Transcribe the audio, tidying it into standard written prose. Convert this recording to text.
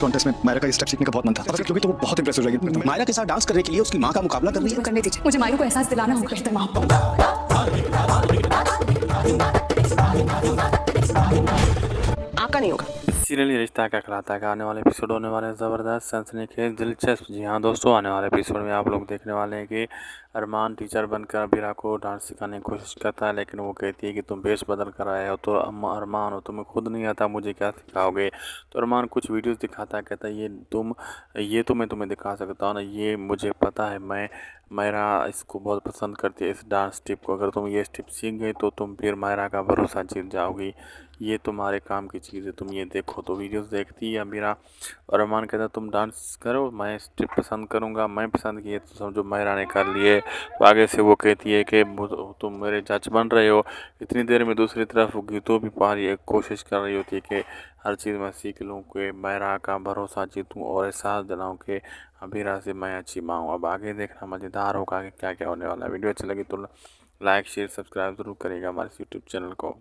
Contest में मायरा का ये स्टेप सीखने का बहुत मन था। अगर क्योंकि तो वो बहुत इंप्रेसिव रहेगी। मायरा के साथ डांस करने के लिए उसकी माँ का मुकाबला कर रही है। करने दीजिए, मुझे मायरू को एहसास दिलाना होगा बेहतर माँ। आपका नहीं होगा। सीरियल रिश्ता क्या कहलाता है का आने वाले एपिसोड होने वाले हैं ज़बरदस्त, सनसनीखेज, दिलचस्प। जी हाँ दोस्तों, आने वाले एपिसोड में आप लोग देखने वाले हैं कि अरमान टीचर बनकर अबीरा को डांस सिखाने की कोशिश करता है, लेकिन वो कहती है कि तुम बेस बदल कर आए हो तो अरमान हो, तुम्हें खुद नहीं आता, मुझे क्या सिखाओगे। तो अरमान कुछ वीडियोस दिखाता है, कहता है ये तो मैं तुम्हें दिखा सकता हूँ ना, ये मुझे पता है, मायरा इसको बहुत पसंद करती है इस डांस स्टेप को। अगर तुम ये स्टेप सीख गए तो तुम फिर मायरा का भरोसा जीत जाओगी, ये तुम्हारे काम की चीज़ है, तुम ये देखो। तो वीडियोस देखती है अमीरा और अरमान कहता है तुम डांस करो, मैं स्टेप पसंद करूँगा, मैं पसंद किए तो समझो मायरा ने कर लिए। तो आगे से वो कहती है कि तुम मेरे जज बन रहे हो। इतनी देर में दूसरी तरफ गीतों भी पा रही है, कोशिश कर रही होती है कि हर चीज़ मैं सीख लूँ, कि मायरा का भरोसा जीतूँ और एहसास दिलाऊँ कि अबीरा से मैं अच्छी माँ हूँ। अब आगे देखना मज़ेदार होगा कि क्या क्या होने वाला है। वीडियो अच्छी लगी तो लाइक शेयर सब्सक्राइब ज़रूर करिएगा हमारे यूट्यूब चैनल को।